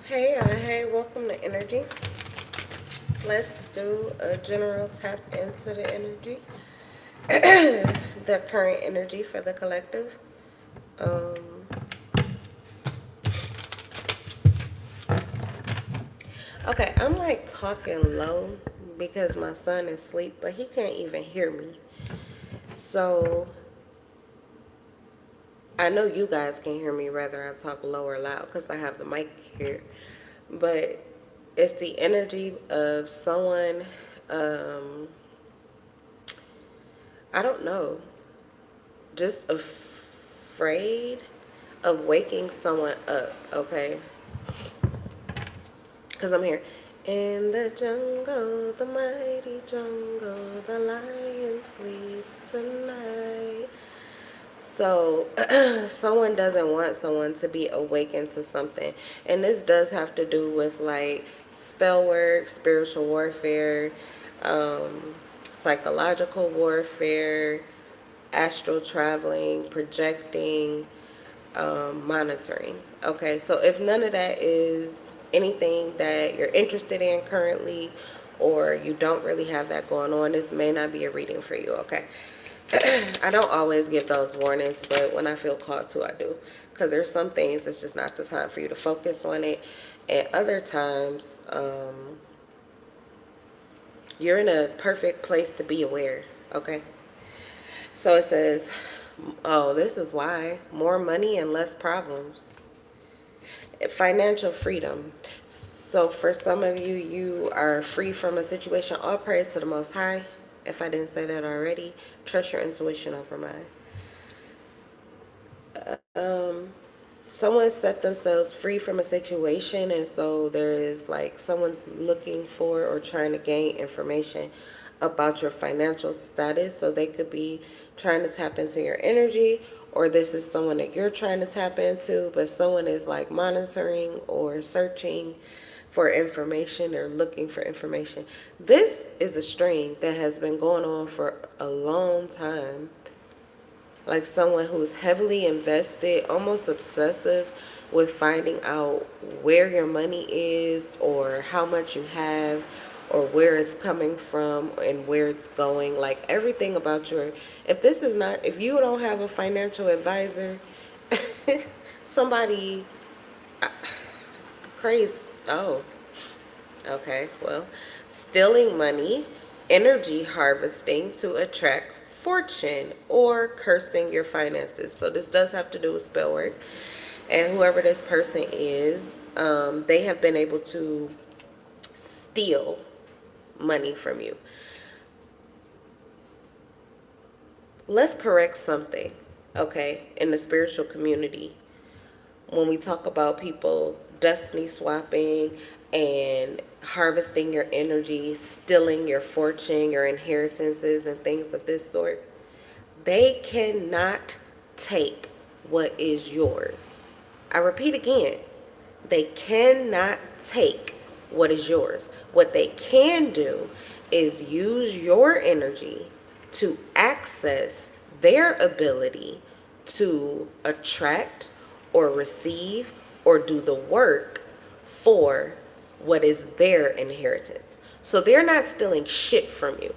Hey, welcome to Energy. Let's do a general tap into the energy, the current energy for the collective. Um, okay, I'm like talking low because my son is asleep, but he can't even hear me. So I know you guys can hear me whether I talk low or loud because I have the mic here. But it's the energy of someone, um, I don't know, just afraid of waking someone up, okay? Because I'm here. In the jungle, the mighty jungle, the lion sleeps tonight. So, someone doesn't want someone to be awakened to something. And this does have to do with like spell work, spiritual warfare, psychological warfare, astral traveling, projecting, monitoring. Okay, so if none of that is anything that you're interested in currently, or you don't really have that going on, this may not be a reading for you. Okay. I don't always give those warnings, but when I feel called to, I do. Because there's some things it's just not the time for you to focus on it. And other times, you're in a perfect place to be aware. Okay. So it says, oh, this is why more money and less problems. Financial freedom. So for some of you, you are free from a situation. All praise to the Most High. If I didn't say that already, trust your intuition over mine. Someone set themselves free from a situation, and so there is like someone's looking for or trying to gain information about your financial status. So they could be trying to tap into your energy, or this is someone that you're trying to tap into, but someone is like monitoring or searching for information or looking for information. This is a string that has been going on for a long time, like someone who's heavily invested, almost obsessive with finding out where your money is or how much you have or where it's coming from and where it's going. Like everything about your, if this is not, if you don't have a financial advisor, somebody crazy. Oh, okay. Well, stealing money, energy harvesting to attract fortune, or cursing your finances. So this does have to do with spell work. And whoever this person is, they have been able to steal money from you. Let's correct something, okay, in the spiritual community. When we talk about people destiny swapping and harvesting your energy, stealing your fortune, your inheritances, and things of this sort, they cannot take what is yours. I repeat again, they cannot take what is yours. What they can do is use your energy to access their ability to attract or receive or do the work for what is their inheritance. So they're not stealing shit from you.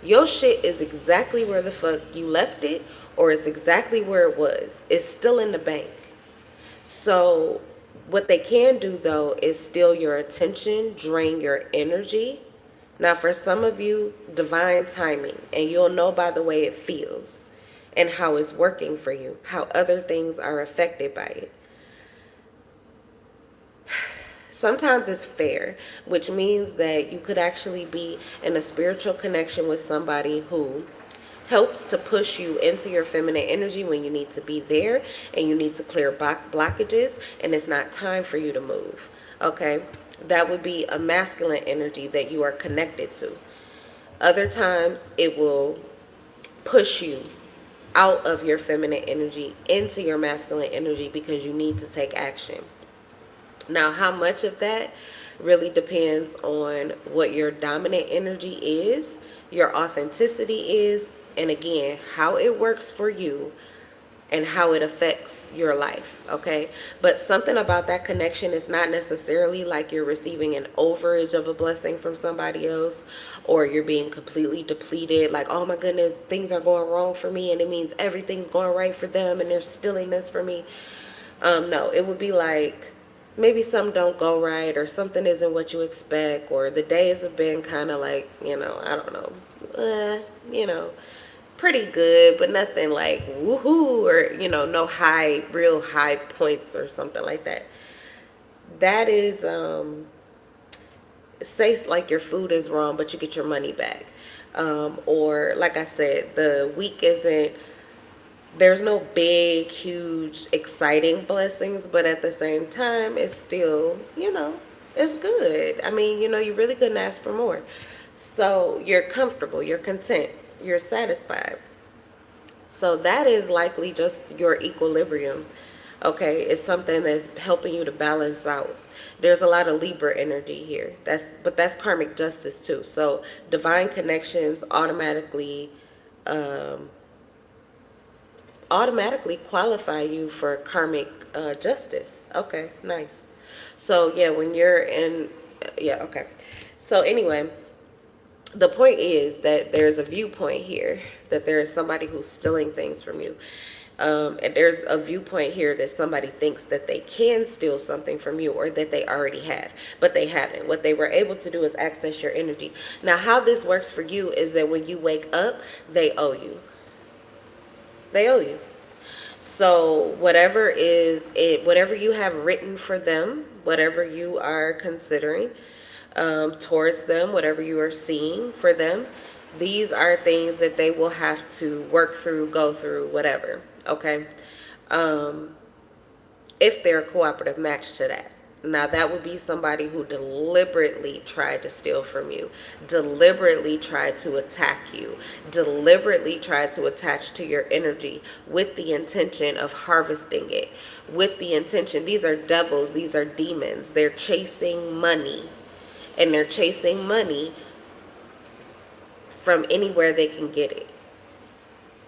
Your shit is exactly where the fuck you left it, or it's exactly where it was. It's still in the bank. So what they can do though is steal your attention, drain your energy. Now for some of you, divine timing, and you'll know by the way it feels and how it's working for you, how other things are affected by it. Sometimes it's fair, which means that you could actually be in a spiritual connection with somebody who helps to push you into your feminine energy when you need to be there and you need to clear blockages and it's not time for you to move. Okay? That would be a masculine energy that you are connected to. Other times it will push you out of your feminine energy into your masculine energy because you need to take action. Now, how much of that really depends on what your dominant energy is, your authenticity is, and again, how it works for you and how it affects your life, okay? But something about that connection is not necessarily like you're receiving an overage of a blessing from somebody else, or you're being completely depleted, like, oh my goodness, things are going wrong for me and it means everything's going right for them and they're stealing this for me. No, it would be like maybe something don't go right, or something isn't what you expect, or the days have been kind of like, I don't know, you know, pretty good, but nothing like woohoo, or, no real high points or something like that. That is, say like your food is wrong, but you get your money back. Or like I said, the week isn't, there's no big, huge, exciting blessings, but at the same time, it's still, it's good. I mean, you really couldn't ask for more. So you're comfortable, you're content, you're satisfied. So that is likely just your equilibrium. Okay, it's something that's helping you to balance out. There's a lot of Libra energy here. That's karmic justice too. So divine connections automatically qualify you for karmic justice. Okay, nice. So yeah, when you're in, yeah, okay. So anyway, the point is that there's a viewpoint here, that there is somebody who's stealing things from you. And there's a viewpoint here that somebody thinks that they can steal something from you, or that they already have, but they haven't. What they were able to do is access your energy. Now, how this works for you is that when you wake up, they owe you. They owe you. So whatever whatever you have written for them, whatever you are considering towards them, whatever you are seeing for them, these are things that they will have to work through, go through, whatever. Okay. If they're a cooperative match to that. Now, that would be somebody who deliberately tried to steal from you, deliberately tried to attack you, deliberately tried to attach to your energy with the intention of harvesting it, with the intention. These are devils, these are demons. They're chasing money, and they're chasing money from anywhere they can get it.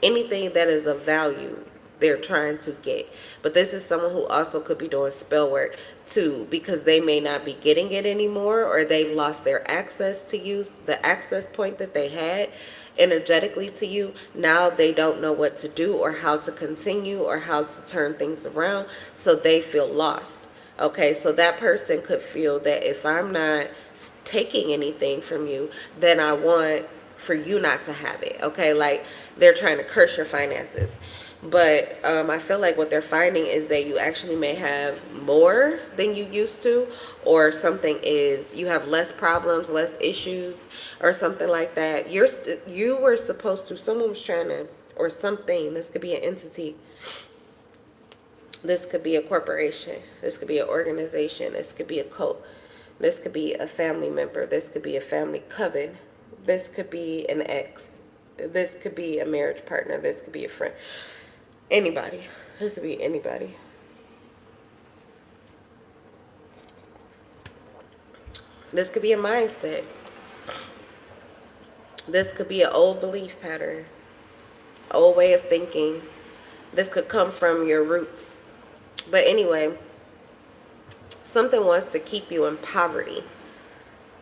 Anything that is of value, they're trying to get. But this is someone who also could be doing spell work too, because they may not be getting it anymore, or they've lost their access to use the access point that they had energetically to you. Now they don't know what to do, or how to continue, or how to turn things around, so they feel lost. Okay, so that person could feel that if I'm not taking anything from you, then I want for you not to have it. Okay, like they're trying to curse your finances. But I feel like what they're finding is that you actually may have more than you used to, or something is, you have less problems, less issues, or something like that. You were supposed to, someone was trying to, or something, this could be an entity, this could be a corporation, this could be an organization, this could be a cult, this could be a family member, this could be a family coven, this could be an ex, this could be a marriage partner, this could be a friend. Anybody. This could be anybody. This could be a mindset. This could be an old belief pattern, old way of thinking. This could come from your roots. But anyway, something wants to keep you in poverty.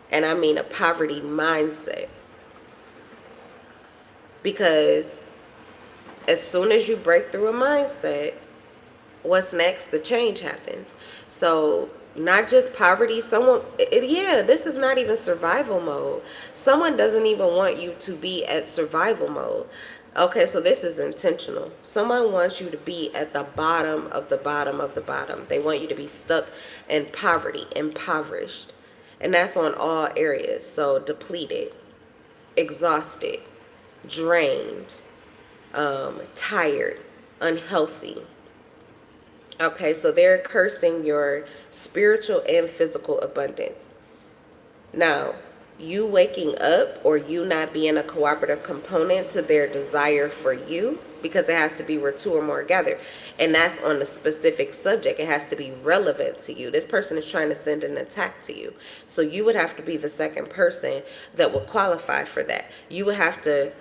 And I mean a poverty mindset. Because as soon as you break through a mindset, what's next? The change happens. So not just poverty, this is not even survival mode. Someone doesn't even want you to be at survival mode. Okay, so this is intentional. Someone wants you to be at the bottom of the bottom of the bottom. They want you to be stuck in poverty, impoverished. And that's on all areas. So depleted, exhausted, drained, tired, unhealthy. Okay, so they're cursing your spiritual and physical abundance. Now, you waking up, or you not being a cooperative component to their desire for you, because it has to be where two or more gather, and that's on a specific subject. It has to be relevant to you. This person is trying to send an attack to you, so you would have to be the second person that would qualify for that. You would have to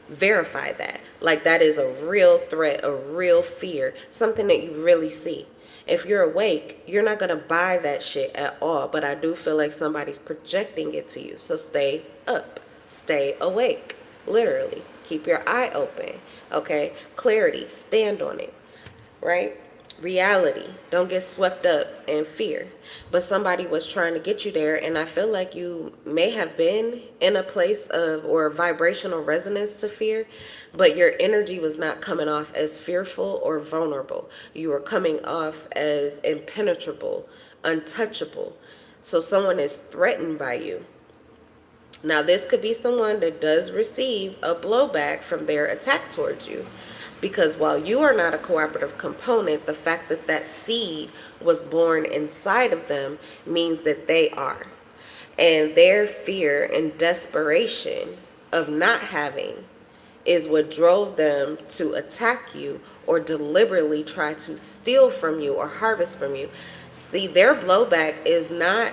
verify that. Like, that is a real threat, a real fear, something that you really see. If you're awake, you're not going to buy that shit at all. But I do feel like somebody's projecting it to you. So stay up, stay awake, literally. Keep your eye open, okay? Clarity, stand on it, right? Reality, don't get swept up in fear. But somebody was trying to get you there, and I feel like you may have been in a place of or vibrational resonance to fear, but your energy was not coming off as fearful or vulnerable. You were coming off as impenetrable, untouchable. So someone is threatened by you. Now, this could be someone that does receive a blowback from their attack towards you. Because while you are not a cooperative component, the fact that that seed was born inside of them means that they are. And their fear and desperation of not having is what drove them to attack you or deliberately try to steal from you or harvest from you. See, their blowback is not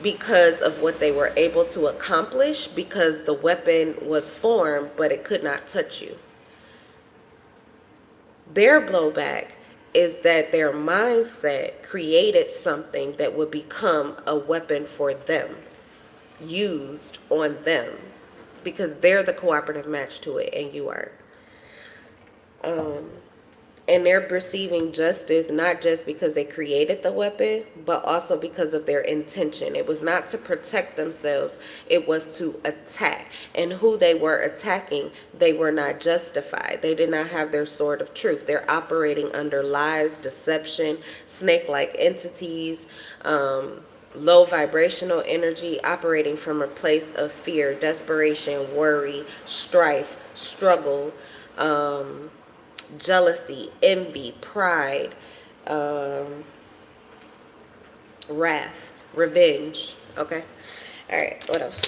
because of what they were able to accomplish, because the weapon was formed, but it could not touch you. Their blowback is that their mindset created something that would become a weapon for them, used on them, because they're the cooperative match to it and you are. And they're receiving justice not just because they created the weapon, but also because of their intention. It was not to protect themselves, it was to attack. And who they were attacking, they were not justified. They did not have their sword of truth. They're operating under lies, deception, snake-like entities, low vibrational energy, operating from a place of fear, desperation, worry, strife, struggle, jealousy, envy, pride, wrath, revenge. Okay. All right. What else?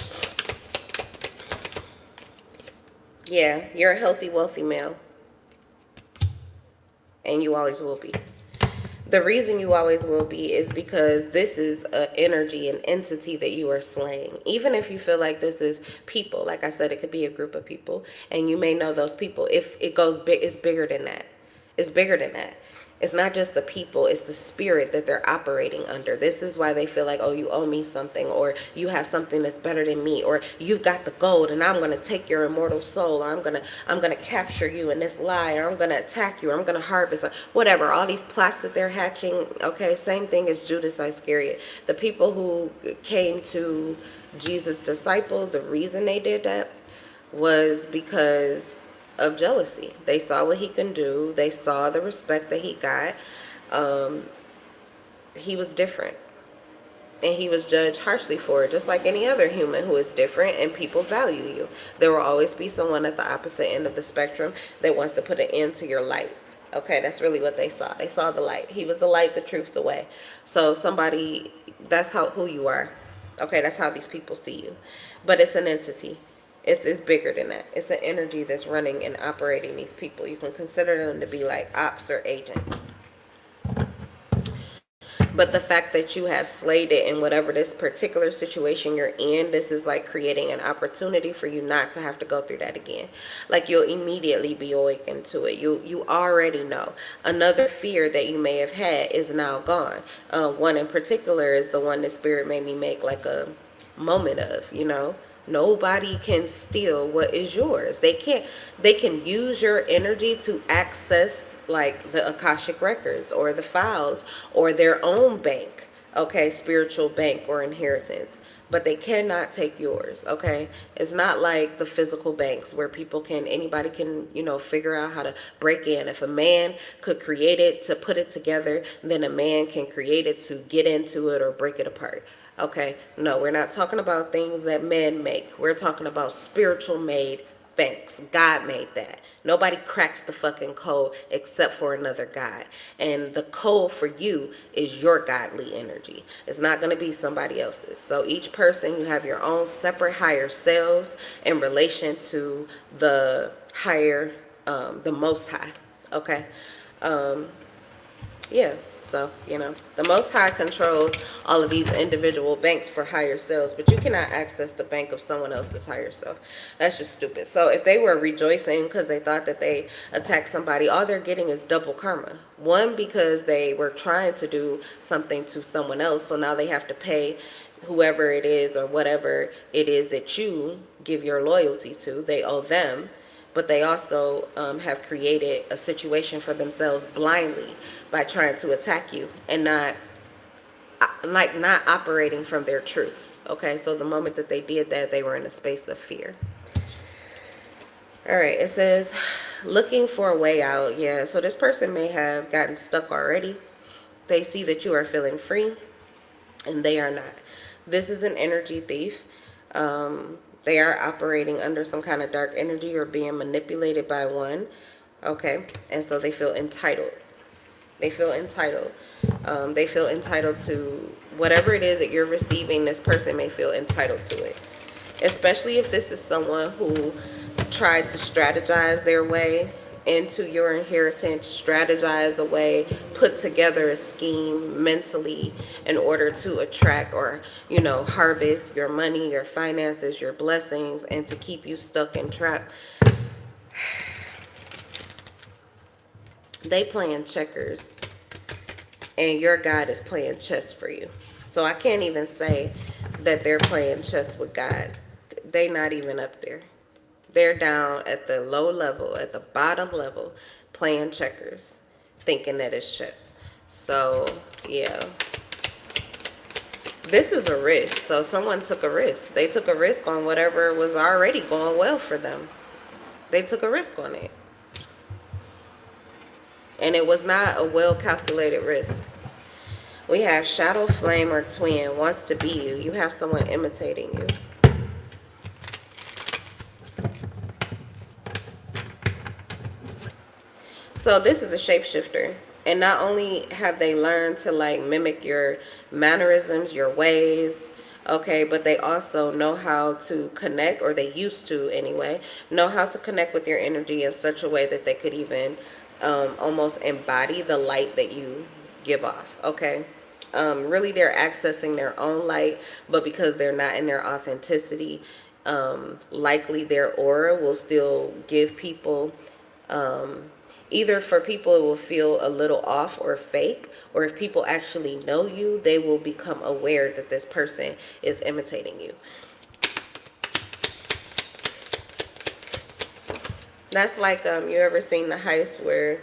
Yeah, you're a healthy, wealthy male. And you always will be. The reason you always will be is because this is an energy, an entity that you are slaying. Even if you feel like this is people, like I said, it could be a group of people, and you may know those people. If it goes big, it's bigger than that. It's bigger than that. It's not just the people, it's the spirit that they're operating under. This is why they feel like, oh, you owe me something, or you have something that's better than me, or you've got the gold and I'm gonna take your immortal soul, or I'm gonna capture you in this lie, or I'm gonna attack you, or I'm gonna harvest, or whatever. All these plots that they're hatching, okay, same thing as Judas Iscariot. The people who came to Jesus' disciple, the reason they did that was because of jealousy. They saw what he can do. They saw the respect that he got. He was different. And he was judged harshly for it, just like any other human who is different, and people value you. There will always be someone at the opposite end of the spectrum that wants to put an end to your light. Okay, that's really what they saw. They saw the light. He was the light, the truth, the way. So somebody, that's who you are. Okay, that's how these people see you. But it's an entity. It's bigger than that. It's an energy that's running and operating these people. You can consider them to be like ops or agents. But the fact that you have slayed it in whatever this particular situation you're in, this is like creating an opportunity for you not to have to go through that again. Like, you'll immediately be awakened to it. You already know. Another fear that you may have had is now gone. One in particular is the one that Spirit made me make like a moment of, Nobody can steal what is yours. They can use your energy to access like the Akashic records or the files or their own bank, okay, spiritual bank or inheritance, but they cannot take yours, okay? It's not like the physical banks where anybody can, figure out how to break in. If a man could create it to put it together, then a man can create it to get into it or break it apart. Okay, no, we're not talking about things that men make. We're talking about spiritual made banks. God made that. Nobody cracks the fucking code except for another God. And the code for you is your godly energy. It's not going to be somebody else's. So each person, you have your own separate higher selves in relation to the higher, the most high. Okay. Yeah, so, the Most High controls all of these individual banks for higher selves, but you cannot access the bank of someone else's higher self. That's just stupid. So if they were rejoicing because they thought that they attacked somebody, all they're getting is double karma. One, because they were trying to do something to someone else, so now they have to pay whoever it is or whatever it is that you give your loyalty to. They owe them, but they also have created a situation for themselves blindly by trying to attack you and not operating from their truth. Okay, so the moment that they did that, they were in a space of fear. All right, it says looking for a way out. Yeah, so this person may have gotten stuck already. They see that you are feeling free and they are not. This is an energy thief. They are operating under some kind of dark energy or being manipulated by one. Okay, and so they feel entitled. They feel entitled. They feel entitled to whatever it is that you're receiving. This person may feel entitled to it, especially if this is someone who tried to strategize their way into your inheritance, strategize a way, put together a scheme mentally in order to attract or, harvest your money, your finances, your blessings, and to keep you stuck and trapped. They playing checkers and your God is playing chess for you. So I can't even say that they're playing chess with God. They not even up there. They're down at the low level, at the bottom level, playing checkers, thinking that it's chess. So, yeah. This is a risk. So someone took a risk. They took a risk on whatever was already going well for them. They took a risk on it. And it was not a well-calculated risk. We have shadow, flame, or twin wants to be you. You have someone imitating you. So this is a shapeshifter. And not only have they learned to mimic your mannerisms, your ways, okay, but they also know how to connect, or they used to anyway, know how to connect with your energy in such a way that they could even almost embody the light that you give off, okay? Really, they're accessing their own light, but because they're not in their authenticity, likely their aura will still give people either for people it will feel a little off or fake, or if people actually know you, they will become aware that this person is imitating you. That's like you ever seen the heist where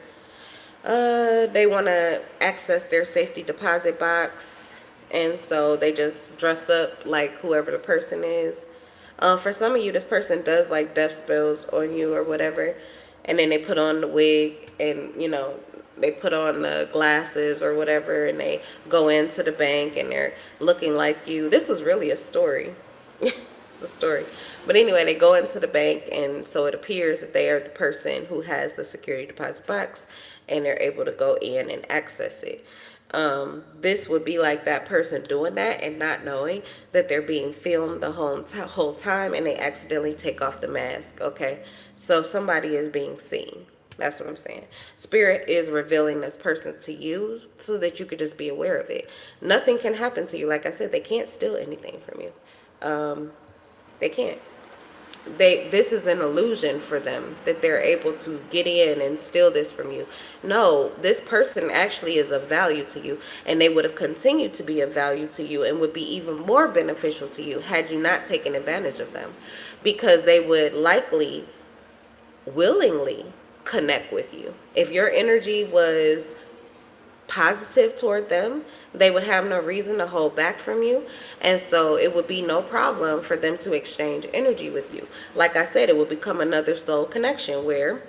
they want to access their safety deposit box, and so they just dress up like whoever the person is. For some of you, this person does like death spells on you or whatever, and then they put on the wig and they put on the glasses or whatever, and they go into the bank and they're looking like you. This was really a story. It's a story. But anyway, they go into the bank, and so it appears that they are the person who has the security deposit box, and they're able to go in and access it. This would be like that person doing that and not knowing that they're being filmed the whole time, and they accidentally take off the mask, okay? So somebody is being seen. That's what I'm saying. Spirit is revealing this person to you so that you could just be aware of it. Nothing can happen to you. Like I said, they can't steal anything from you. They can't. This is an illusion for them that they're able to get in and steal this from you. No, this person actually is of value to you, and they would have continued to be of value to you and would be even more beneficial to you had you not taken advantage of them, because they would likely willingly connect with you. If your energy was positive toward them, they would have no reason to hold back from you, and so it would be no problem for them to exchange energy with you. Like I said, it would become another soul connection, where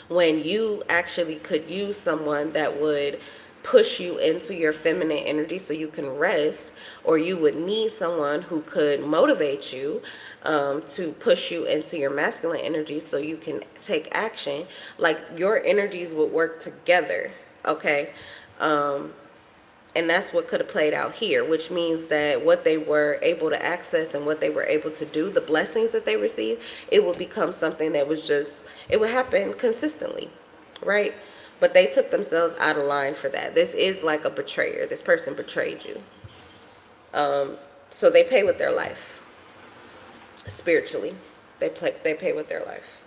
when you actually could use someone that would push you into your feminine energy so you can rest, or you would need someone who could motivate you to push you into your masculine energy so you can take action. Like, your energies would work together, okay? And that's what could have played out here, which means that what they were able to access and what they were able to do, the blessings that they received, it would become something that was just, it would happen consistently, right? But they took themselves out of line for that. This is like a betrayer. This person betrayed you. So they pay with their life. Spiritually, they pay with their life.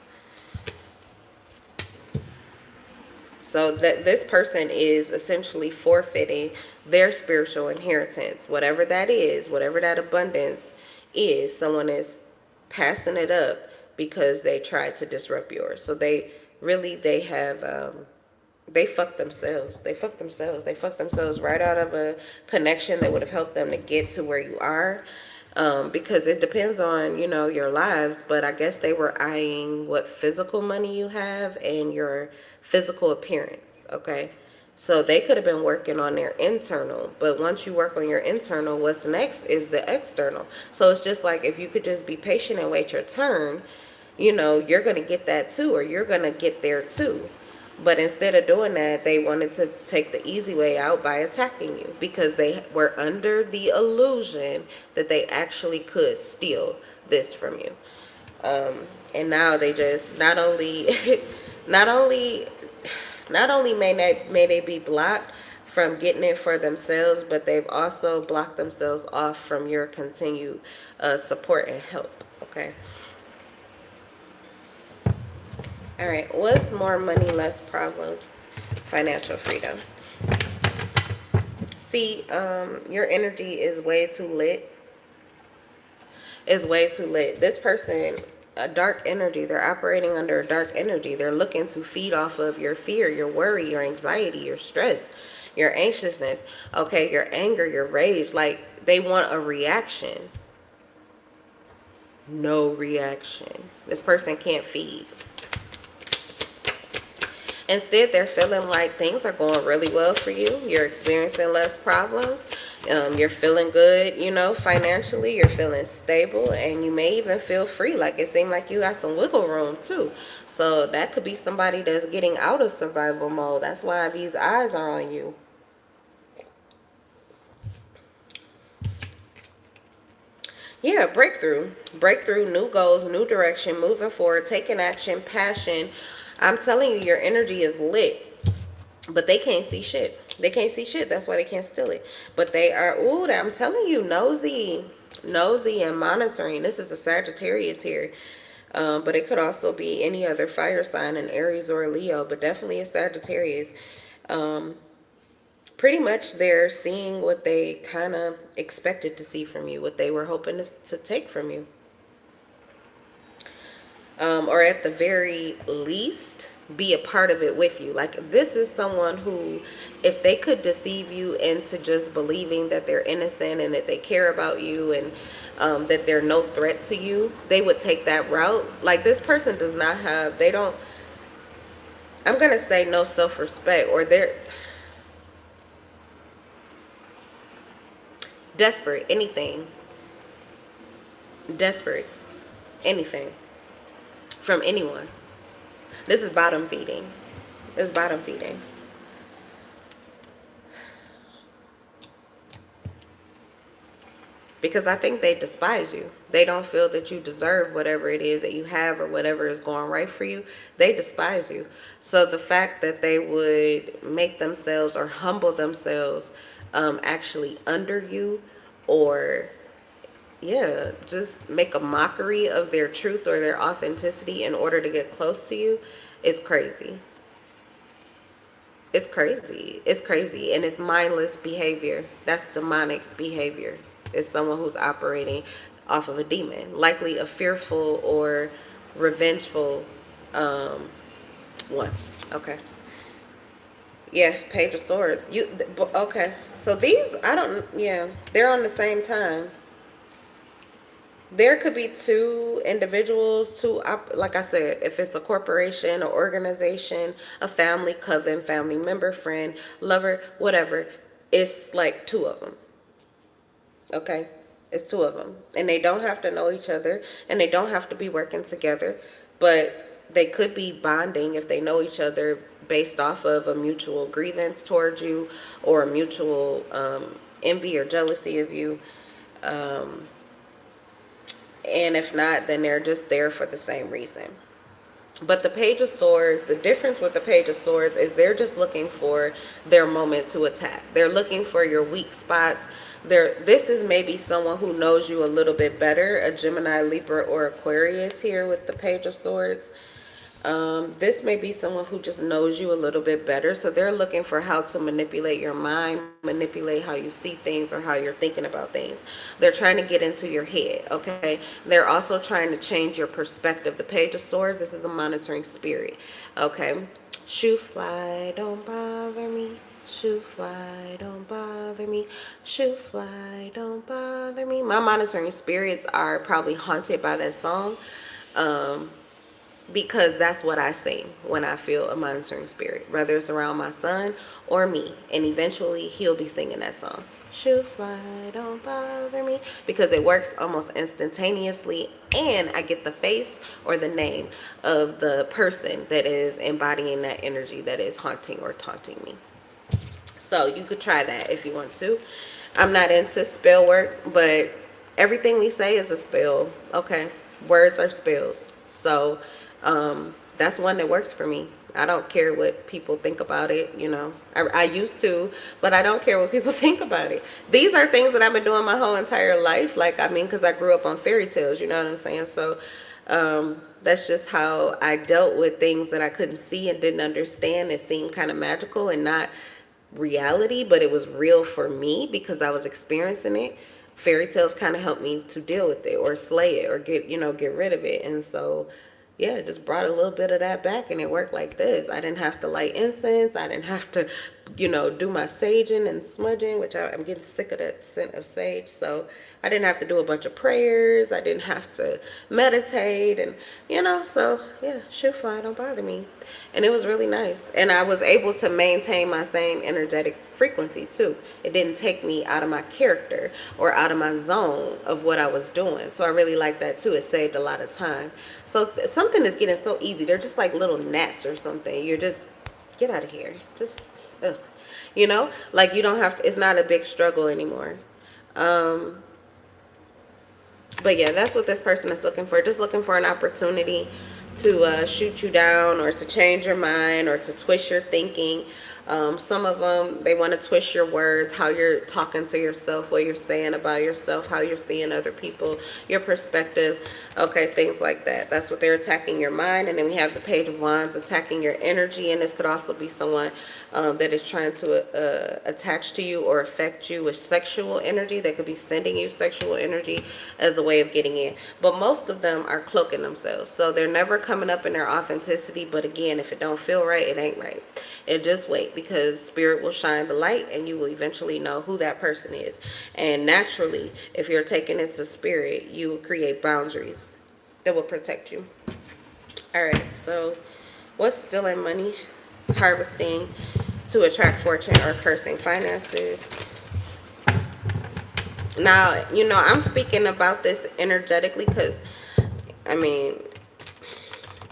So that this person is essentially forfeiting their spiritual inheritance, whatever that is, whatever that abundance is. Someone is passing it up because they tried to disrupt yours. So they have they fucked themselves. They fucked themselves. They fucked themselves right out of a connection that would have helped them to get to where you are. Because it depends on, your lives, but I guess they were eyeing what physical money you have and your physical appearance, okay? So they could have been working on their internal, but once you work on your internal, what's next is the external. So it's just like if you could just be patient and wait your turn, you're going to get that too, or you're going to get there too. But instead of doing that, they wanted to take the easy way out by attacking you because they were under the illusion that they actually could steal this from you. And now they just not only not only may they be blocked from getting it for themselves, but they've also blocked themselves off from your continued support and help. Okay. All right, what's more money, less problems? Financial freedom. See, your energy is way too lit. It's way too lit. This person, a dark energy, they're operating under a dark energy. They're looking to feed off of your fear, your worry, your anxiety, your stress, your anxiousness, okay, your anger, your rage. Like, they want a reaction. No reaction. This person can't feed. Instead, they're feeling like things are going really well for you. You're experiencing less problems. You're feeling good, financially. You're feeling stable. And you may even feel free. Like it seems like you got some wiggle room, too. So that could be somebody that's getting out of survival mode. That's why these eyes are on you. Yeah, breakthrough. Breakthrough, new goals, new direction, moving forward, taking action, passion. I'm telling you, your energy is lit, but they can't see shit. They can't see shit. That's why they can't steal it. But they are, I'm telling you, nosy and monitoring. This is a Sagittarius here. But it could also be any other fire sign, an Aries or a Leo, but definitely a Sagittarius. Pretty much they're seeing what they kind of expected to see from you, what they were hoping to take from you. Or at the very least, be a part of it with you. Like, this is someone who, if they could deceive you into just believing that they're innocent and that they care about you and that they're no threat to you, they would take that route. Like, this person does not have, they don't, I'm going to say no self-respect, or they're desperate, anything. Desperate, anything. From anyone. This is bottom feeding. This is bottom feeding. Because I think they despise you. They don't feel that you deserve whatever it is that you have or whatever is going right for you. They despise you. So the fact that they would make themselves or humble themselves actually under you, or just make a mockery of their truth or their authenticity in order to get close to you is crazy. It's crazy. It's crazy. And it's mindless behavior. That's demonic behavior. It's someone who's operating off of a demon, likely a fearful or revengeful one. Okay. Yeah, Page of Swords. Okay. So these, they're on the same time. There could be two individuals, like I said, if it's a corporation, or organization, a family, coven, family member, friend, lover, whatever, it's like two of them. Okay? It's two of them. And they don't have to know each other, and they don't have to be working together, but they could be bonding if they know each other based off of a mutual grievance towards you, or a mutual envy or jealousy of you. And if not, then they're just there for the same reason. But the Page of Swords, the difference with the Page of Swords is they're just looking for their moment to attack. They're looking for your weak spots. This is maybe someone who knows you a little bit better, a Gemini, Libra, or Aquarius here with the Page of Swords. This may be someone who just knows you a little bit better. So they're looking for how to manipulate your mind, manipulate how you see things or how you're thinking about things. They're trying to get into your head, okay? They're also trying to change your perspective. The Page of Swords, this is a monitoring spirit, okay? Shoot fly, don't bother me. Shoot fly, don't bother me. Shoot fly, don't bother me. My monitoring spirits are probably haunted by that song. Because that's what I sing when I feel a monitoring spirit, whether it's around my son or me. And eventually he'll be singing that song. Shoot fly, don't bother me. Because it works almost instantaneously, and I get the face or the name of the person that is embodying that energy that is haunting or taunting me. So you could try that if you want to. I'm not into spell work, but everything we say is a spell, okay? Words are spells. So that's one that works for me. I don't care what people think about it, you know. I used to, but I don't care what people think about it. These are things that I've been doing my whole entire life. Like, I mean, because I grew up on fairy tales, you know what I'm saying? So that's just how I dealt with things that I couldn't see and didn't understand. It seemed kind of magical and not reality, but it was real for me because I was experiencing it. Fairy tales kind of helped me to deal with it or slay it or get rid of it. And so yeah, it just brought a little bit of that back, and it worked like this. I didn't have to light incense. I didn't have to, do my saging and smudging, which I'm getting sick of that scent of sage. So I didn't have to do a bunch of prayers. I didn't have to meditate, and so yeah, shoot fly, don't bother me. And it was really nice. And I was able to maintain my same energetic frequency too. It didn't take me out of my character or out of my zone of what I was doing. So I really like that too. It saved a lot of time. So something is getting so easy. They're just like little gnats or something. You're just, get out of here. Just, ugh. Like you don't have, it's not a big struggle anymore. But yeah, that's what this person is looking for. Just looking for an opportunity to shoot you down or to change your mind or to twist your thinking. Some of them, they want to twist your words, how you're talking to yourself, what you're saying about yourself, how you're seeing other people, your perspective, okay, things like that. That's what they're attacking your mind. And then we have the Page of Wands attacking your energy. And this could also be someone that is trying to attach to you or affect you with sexual energy. They could be sending you sexual energy as a way of getting in. But most of them are cloaking themselves. So they're never coming up in their authenticity. But again, if it don't feel right, it ain't right. And just wait, because spirit will shine the light and you will eventually know who that person is. And naturally, if you're taking it to spirit, you will create boundaries that will protect you. All right, so what's stealing money, harvesting to attract fortune, or cursing finances? Now, I'm speaking about this energetically because, I mean,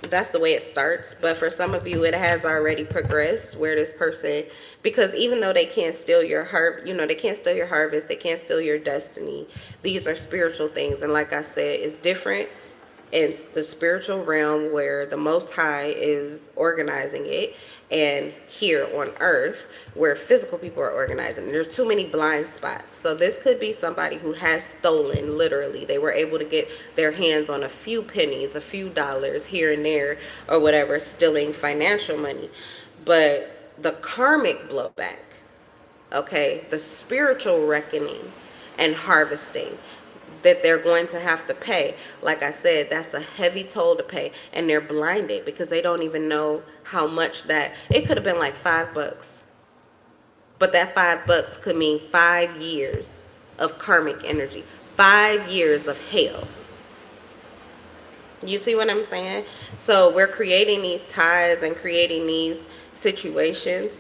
that's the way it starts. But for some of you, it has already progressed where this person, because even though they can't steal your they can't steal your harvest, they can't steal your destiny. These are spiritual things. And like I said, it's different. It's the spiritual realm where the Most High is organizing it, and here on earth where physical people are organizing. There's too many blind spots. So this could be somebody who has stolen, literally. They were able to get their hands on a few pennies, a few dollars here and there, or whatever, stealing financial money. But the karmic blowback, okay, the spiritual reckoning and harvesting that they're going to have to pay. Like I said, that's a heavy toll to pay, and they're blinded because they don't even know how much that, it could have been like $5, but that $5 could mean 5 years of karmic energy, 5 years of hell. You see what I'm saying? So we're creating these ties and creating these situations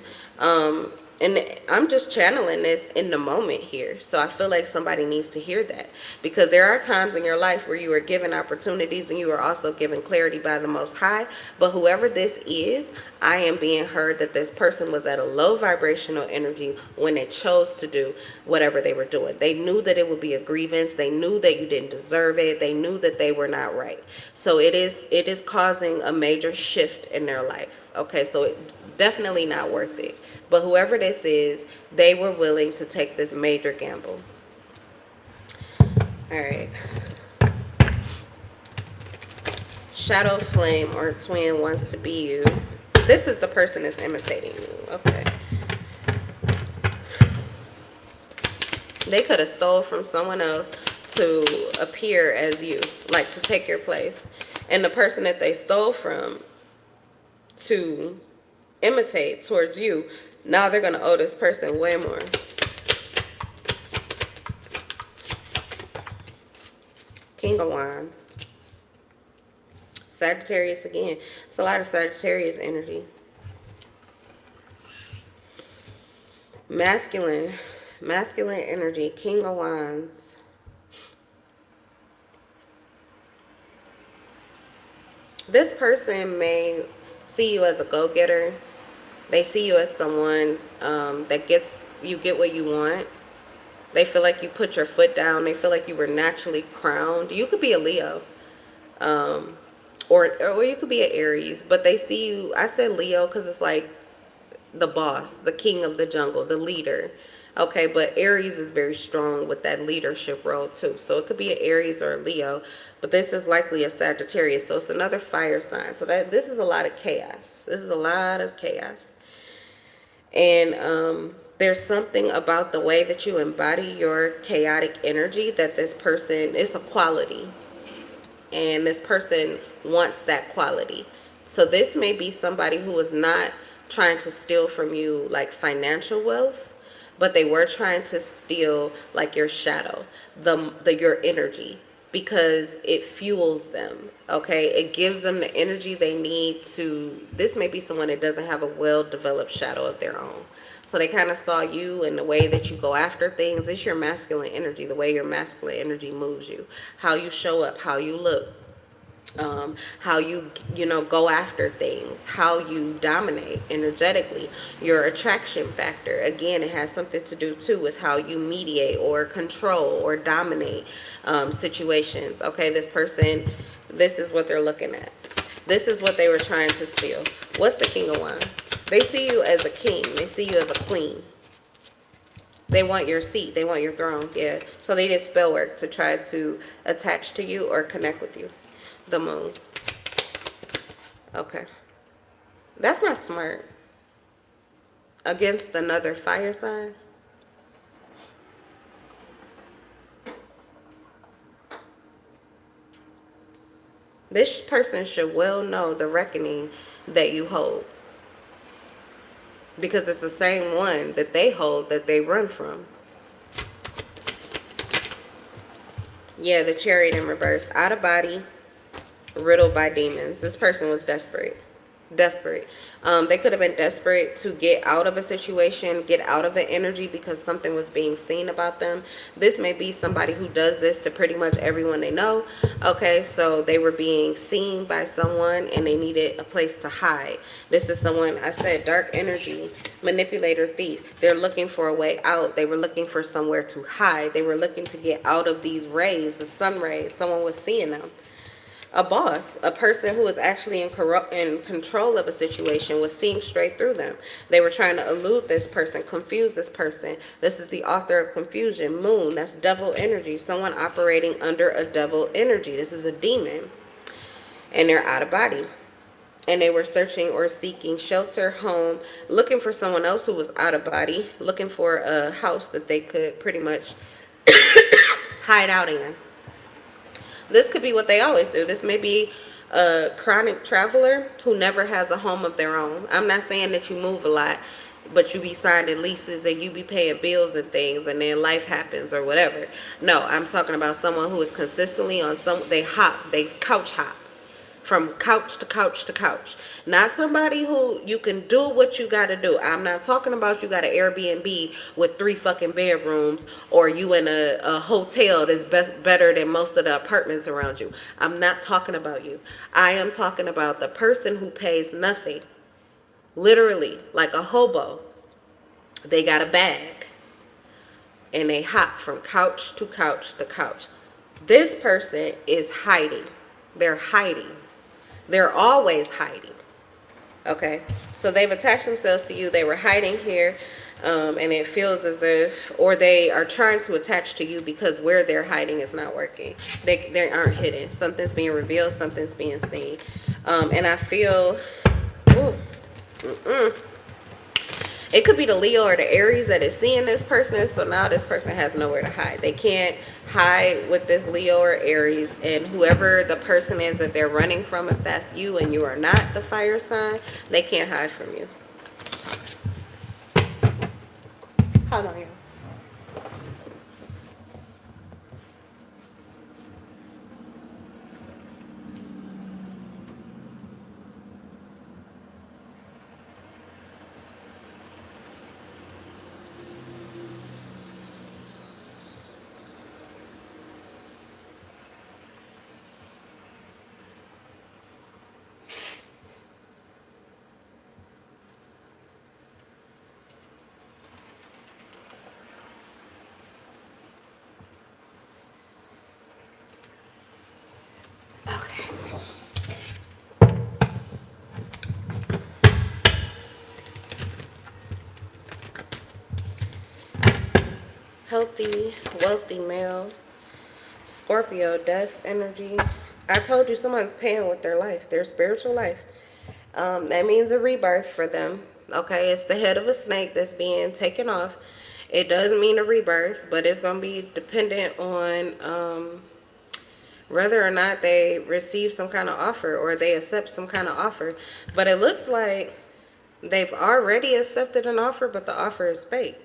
And I'm just channeling this in the moment here. So I feel like somebody needs to hear that, because there are times in your life where you are given opportunities and you are also given clarity by the Most High. But whoever this is, I am being heard that this person was at a low vibrational energy when they chose to do whatever they were doing. They knew that it would be a grievance. They knew that you didn't deserve it. They knew that they were not right. So it is causing a major shift in their life. Okay, so it definitely not worth it. But whoever this is, they were willing to take this major gamble. All right. Shadow flame or twin wants to be you. This is the person that's imitating you. Okay. They could have stole from someone else to appear as you, like to take your place. And the person that they stole from to imitate towards you, now they're going to owe this person way more. King of Wands. Sagittarius again. It's a lot of Sagittarius energy. Masculine energy. King of Wands. This person may see you as a go-getter. They see you as someone that get what you want. They feel like you put your foot down. They feel like you were naturally crowned. You could be a Leo. Or you could be an Aries. But they see you, I said Leo because it's like the boss, the king of the jungle, the leader. Okay, but Aries is very strong with that leadership role too. So it could be an Aries or a Leo, but this is likely a Sagittarius. So it's another fire sign. So this is a lot of chaos. This is a lot of chaos. And there's something about the way that you embody your chaotic energy that this person, is a quality. And this person wants that quality. So this may be somebody who is not trying to steal from you like financial wealth, but they were trying to steal like your shadow, your energy, because it fuels them. Okay, it gives them the energy they need to. This may be someone that doesn't have a well-developed shadow of their own. So they kind of saw you and the way that you go after things. It's your masculine energy, the way your masculine energy moves you, how you show up, how you look, how you go after things, how you dominate energetically, your attraction factor. Again, it has something to do too with how you mediate or control or dominate situations. Okay, this person, this is what they're looking at. This is what they were trying to steal. What's the King of Wands? They see you as a king. They see you as a queen. They want your seat. They want your throne. Yeah. So they did spell work to try to attach to you or connect with you. The Moon. Okay. That's not smart. Against another fire sign. This person should well know the reckoning that you hold. Because it's the same one that they hold that they run from. Yeah, the Chariot in reverse. Out of body. Riddled by demons. This person was desperate. They could have been desperate to get out of a situation, get out of an energy because something was being seen about them. This may be somebody who does this to pretty much everyone they know. Okay, so they were being seen by someone and they needed a place to hide. This is someone, I said, dark energy, manipulator, thief. They're looking for a way out. They were looking for somewhere to hide. They were looking to get out of these rays, the sun rays. Someone was seeing them. A boss, a person who was actually in control of a situation, was seeing straight through them. They were trying to elude this person, confuse this person. This is the author of confusion. Moon, that's devil energy. Someone operating under a devil energy. This is a demon. And they're out of body. And they were searching or seeking shelter, home, looking for someone else who was out of body, looking for a house that they could pretty much hide out in. This could be what they always do. This may be a chronic traveler who never has a home of their own. I'm not saying that you move a lot, but you be signing leases and you be paying bills and things, and then life happens or whatever. No, I'm talking about someone who is consistently on they couch hop. from couch to couch to couch. Not somebody who you can do what you got to do. I'm not talking about you got an Airbnb with 3 fucking bedrooms, or you in a hotel that's better than most of the apartments around you. I'm not talking about you. I am talking about the person who pays nothing. Literally, like a hobo. They got a bag and they hop from couch to couch to couch. This person is hiding. They're hiding. They're always hiding. Okay? So they've attached themselves to you. They were hiding here. And it feels as if, or they are trying to attach to you because where they're hiding is not working. They aren't hidden. Something's being revealed. Something's being seen. And I feel, it could be the Leo or the Aries that is seeing this person. So now this person has nowhere to hide. They can't hide with this Leo or Aries. And whoever the person is that they're running from, if that's you and you are not the fire sign, they can't hide from you. Hold on, y'all. Healthy, wealthy male, Scorpio, death energy. I told you someone's paying with their life, their spiritual life. That means a rebirth for them. Okay, it's the head of a snake that's being taken off. It does mean a rebirth, but it's going to be dependent on whether or not they receive some kind of offer or they accept some kind of offer. But it looks like they've already accepted an offer, but the offer is fake.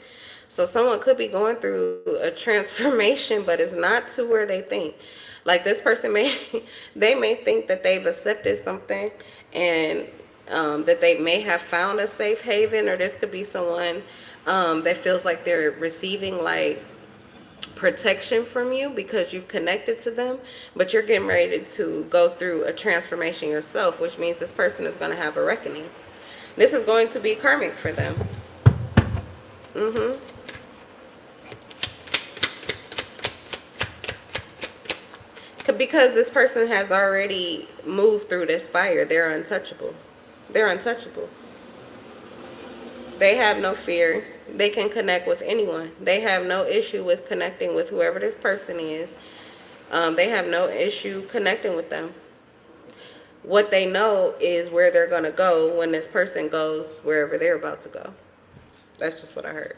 So someone could be going through a transformation, but it's not to where they think. Like this person they may think that they've accepted something and that they may have found a safe haven, or this could be someone that feels like they're receiving like protection from you because you've connected to them, but you're getting ready to go through a transformation yourself, which means this person is going to have a reckoning. This is going to be karmic for them. Because this person has already moved through this fire. They're untouchable. They're untouchable. They have no fear. They can connect with anyone. They have no issue with connecting with whoever this person is. They have no issue connecting with them. What they know is where they're going to go when this person goes wherever they're about to go. That's just what I heard.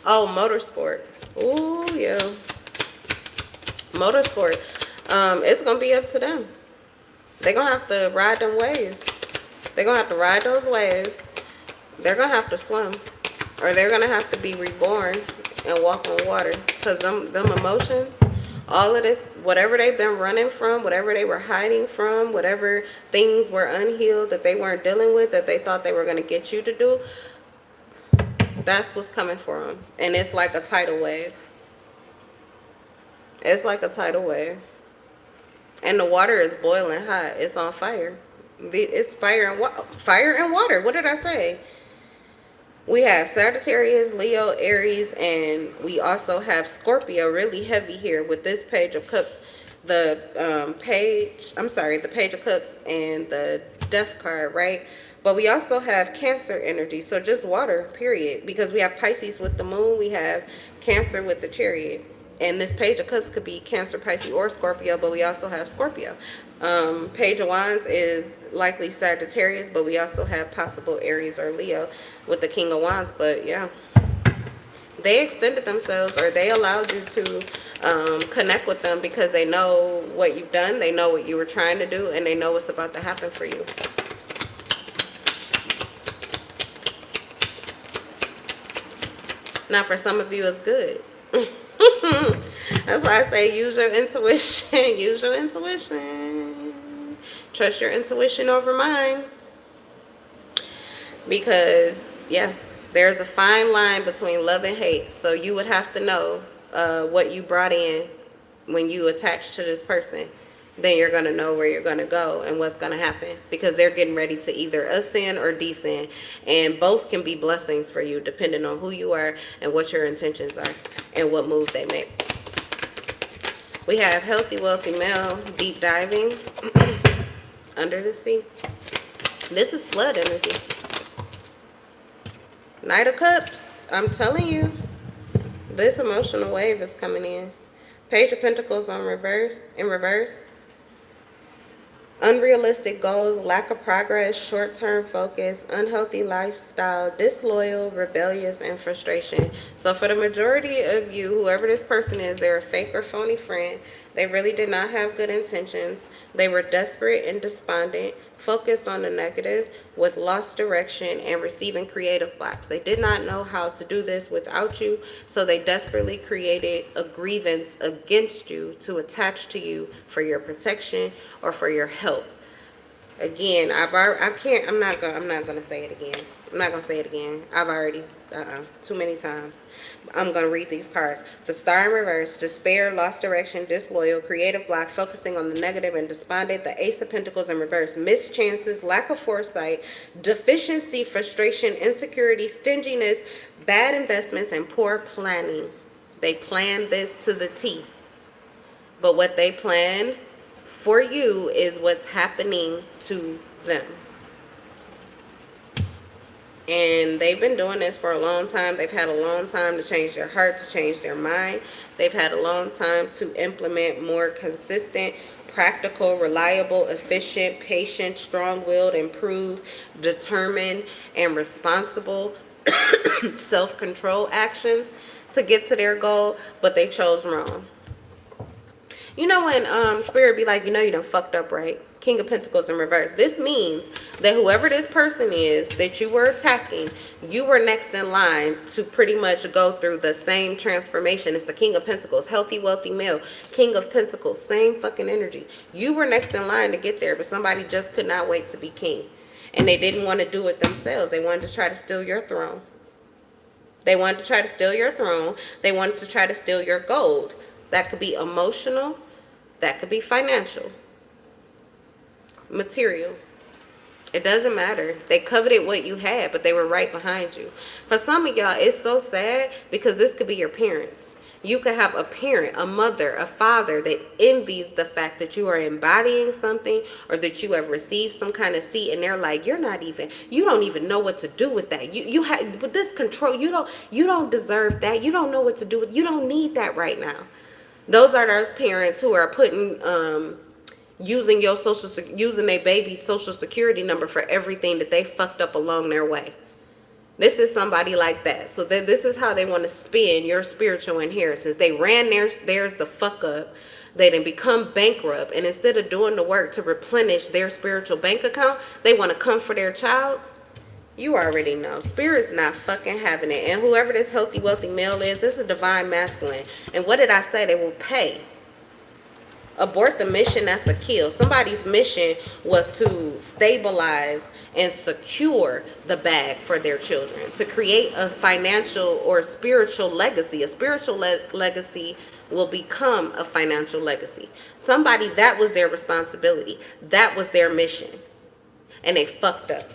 Oh, motorsport. Oh, yeah. Motorsport. It's going to be up to them. They're going to have to ride them waves. They're going to have to ride those waves. They're going to have to swim. Or they're going to have to be reborn and walk on water. Because them emotions, all of this, whatever they've been running from, whatever they were hiding from, whatever things were unhealed that they weren't dealing with, that they thought they were going to get you to do, that's what's coming for them. And it's like a tidal wave. It's like a tidal wave. And the water is boiling hot. It's on fire. It's fire and water. What did I say? We have Sagittarius, Leo, Aries, and we also have Scorpio really heavy here with this Page of Cups. The Page of Cups and the Death card, right? But we also have Cancer energy. So just water, period. Because we have Pisces with the moon. We have Cancer with the Chariot. And this Page of Cups could be Cancer, Pisces, or Scorpio, but we also have Scorpio. Page of Wands is likely Sagittarius, but we also have possible Aries or Leo with the King of Wands. But yeah, they extended themselves, or they allowed you to connect with them because they know what you've done, they know what you were trying to do, and they know what's about to happen for you. Now, for some of you, it's good. That's why I say use your intuition. Use your intuition. Trust your intuition over mine. Because, yeah, there's a fine line between love and hate. So you would have to know what you brought in when you attach to this person. Then you're going to know where you're going to go and what's going to happen. Because they're getting ready to either ascend or descend. And both can be blessings for you depending on who you are and what your intentions are and what move they make. We have healthy, wealthy male, deep diving, under the sea. This is flood energy. Knight of Cups, I'm telling you, this emotional wave is coming in. Page of Pentacles in reverse. Unrealistic goals, lack of progress, short-term focus, unhealthy lifestyle, disloyal, rebellious, and frustration. So for the majority of you, whoever this person is, they're a fake or phony friend. They really did not have good intentions. They were desperate and despondent, focused on the negative, with lost direction and receiving creative blocks. They did not know how to do this without you, so they desperately created a grievance against you to attach to you for your protection or for your help. Again, I'm not gonna say it again. I'm not gonna say it again. I've already too many times. I'm gonna read these cards. The Star in reverse, despair, lost direction, disloyal, creative block, focusing on the negative and despondent. The Ace of Pentacles in reverse, missed chances, lack of foresight, deficiency, frustration, insecurity, stinginess, bad investments, and poor planning. They planned this to the T. But what they planned for you is what's happening to them. And they've been doing this for a long time. They've had a long time to change their heart, to change their mind. They've had a long time to implement more consistent, practical, reliable, efficient, patient, strong-willed, improved, determined, and responsible self-control actions to get to their goal, but they chose wrong. You know when Spirit be like, you know you done fucked up, right? King of Pentacles in reverse. This means that whoever this person is that you were attacking, you were next in line to pretty much go through the same transformation. It's the King of Pentacles, healthy, wealthy male. King of Pentacles, same fucking energy. You were next in line to get there, but somebody just could not wait to be king. And they didn't want to do it themselves. They wanted to try to steal your throne. They wanted to try to steal your throne. They wanted to try to steal your gold. That could be emotional. That could be financial. Material. It doesn't matter. They coveted what you had, but they were right behind you. For some of y'all, it's so sad because this could be your parents. You could have a parent, a mother, a father that envies the fact that you are embodying something or that you have received some kind of seat, and they're like, you don't even know what to do with that. You have with this control, you don't deserve that. You don't know what to do with. You don't need that right now. Those are those parents who are putting using their baby's social security number for everything that they fucked up along their way. This is somebody like that. So this is how they want to spin your spiritual inheritance. They ran theirs the fuck up. They didn't become bankrupt. And instead of doing the work to replenish their spiritual bank account, they want to come for their child's. You already know. Spirit's not fucking having it. And whoever this healthy, wealthy male is, this is a divine masculine. And what did I say? They will pay. Abort the mission, that's a kill. Somebody's mission was to stabilize and secure the bag for their children, to create a financial or spiritual legacy. A spiritual legacy will become a financial legacy. Somebody, that was their responsibility. That was their mission. And they fucked up.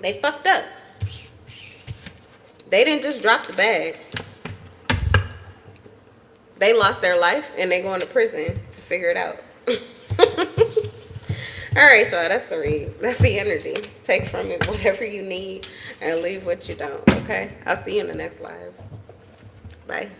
They fucked up. They didn't just drop the bag. They lost their life and they going to prison to figure it out. All right, y'all, that's the read. That's the energy. Take from it whatever you need and leave what you don't, okay? I'll see you in the next live. Bye.